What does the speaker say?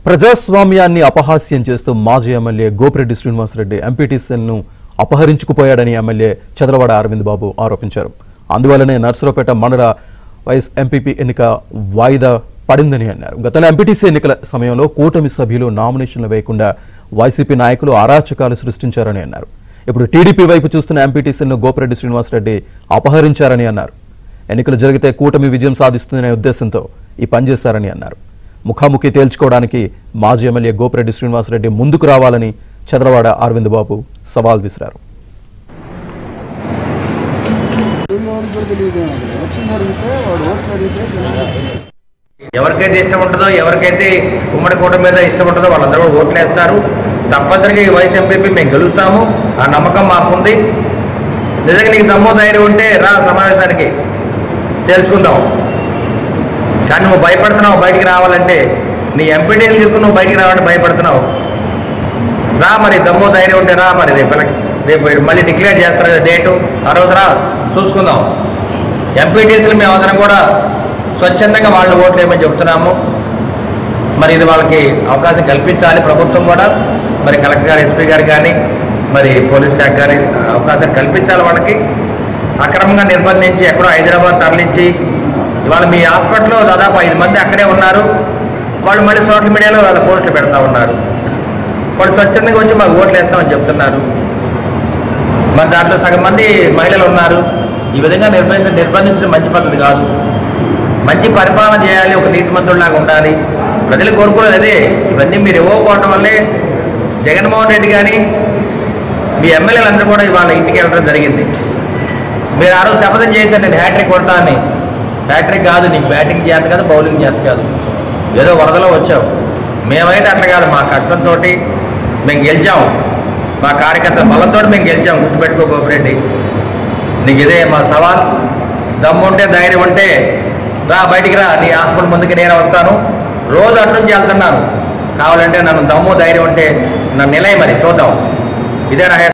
ప్రజాస్వామ్యాన్ని అపహాస్యం చేస్తూ మాజీ ఎమ్మెల్యే గోపిరెడ్డి శ్రీనివాసరెడ్డి ఎంపీటీసీలను అపహరించుకుపోయాడని ఎమ్మెల్యే చంద్రవాడ అరవింద్ బాబు ఆరోపించారు. అందువల్లనే నర్సరావుపేట మండల వైస్ ఎంపీపీ ఎన్నిక వాయిదా పడిందని అన్నారు. గతంలో ఎంపీటీసీ ఎన్నికల సమయంలో కూటమి సభ్యులు నామినేషన్లు వేయకుండా వైసీపీ నాయకులు అరాచకాలు సృష్టించారని అన్నారు. ఇప్పుడు టీడీపీ వైపు చూస్తున్న ఎంపీటీసీలను గోపిరెడ్డి శ్రీనివాసరెడ్డి అపహరించారని అన్నారు. ఎన్నికలు జరిగితే కూటమి విజయం సాధిస్తుందనే ఉద్దేశంతో ఈ పని చేశారని అన్నారు. ముఖాముఖి తేల్చుకోవడానికి మాజీ ఎమ్మెల్యే గోపిరెడ్డి శ్రీనివాసరెడ్డి ముందుకు రావాలని చంద్రవాడ అరవింద్ బాబు సవాల్ విసిరారు. ఎవరికైతే ఇష్టం ఉంటుందో, ఎవరికైతే ఉమ్మడి కూటమి మీద ఇష్టం ఉంటుందో వాళ్ళందరూ ఓట్లు వేస్తారు. తప్పనిసరిగా ఈ వైస్ ఎంపీపీ మేము గెలుస్తాము, ఆ నమ్మకం మాకుంది. నిజంగా నీకు దమ్ము ధైర్యం ఉంటే రా సమావేశానికి తెలుసుకుందాం. కానీ నువ్వు భయపడుతున్నావు బయటికి రావాలంటే, నీ ఎంపీటీలు తీసుకుని నువ్వు బయటికి రావాలంటే భయపడుతున్నావు. రా మరి దమ్ము ధైర్యం ఉంటే రా. మరి రేపు మళ్ళీ డిక్లేర్ చేస్తారు కదా డేటు, ఆ రోజు రా చూసుకుందాం. ఎంపీటీసీలు మేమందరం కూడా స్వచ్ఛందంగా వాళ్ళు ఓట్లు వేయమని చెప్తున్నాము. మరి ఇది వాళ్ళకి అవకాశం కల్పించాలి ప్రభుత్వం కూడా. మరి కలెక్టర్ గారు, ఎస్పీ గారు కానీ, మరి పోలీస్ శాఖ గారి అవకాశం కల్పించాలి వాళ్ళకి. అక్రమంగా నిర్బంధించి ఎక్కడో హైదరాబాద్ తరలించి ఇవాళ మీ హాస్పిటల్లో దాదాపు 5 మంది అక్కడే ఉన్నారు. వాళ్ళు మళ్ళీ సోషల్ మీడియాలో వాళ్ళ పోస్టులు పెడతా ఉన్నారు. వాళ్ళు స్వచ్ఛందంగా వచ్చి మాకు ఓట్లు వేస్తామని చెప్తున్నారు. మరి దాంట్లో సగం మంది మహిళలు ఉన్నారు. ఈ విధంగా నిర్బంధించడం మంచి పద్ధతి కాదు. మంచి పరిపాలన చేయాలి, ఒక నీతిమంతుడిలాగా ఉండాలి. ప్రజలు కోరుకునేది అదే. ఇవన్నీ మీరు ఇవ్వకపోవడం వల్లే జగన్మోహన్ రెడ్డి కానీ మీ ఎమ్మెల్యేలందరూ కూడా ఇవాళ ఇంటికి వెళ్ళడం జరిగింది. మీరు ఆ రోజు శపథం చేశారు, నేను హ్యాట్రిక్ కొడతా అని. హ్యాట్రిక్ కాదు, నీకు బ్యాటింగ్ చేత కాదు, బౌలింగ్ చేత కాదు. ఏదో వరదలో వచ్చావు. మేమైతే అట్లా కాదు, మా కష్టంతో మేము గెలిచాము. మా కార్యకర్తల బలంతో మేము గెలిచాము. గుర్తుపెట్టుకో గోపిరెడ్డి, నీకు ఇదే మా సవాల్. దమ్ము ఉంటే, ధైర్యం ఉంటే రా, బయటికి రా. నీ హాస్పిటల్ ముందుకు నేను వస్తాను. రోజు అటు నుంచి వెళ్తున్నాను. కావాలంటే నన్ను దమ్ము ధైర్యం ఉంటే నన్ను నిలయ, మరి చూద్దాం. ఇదే నా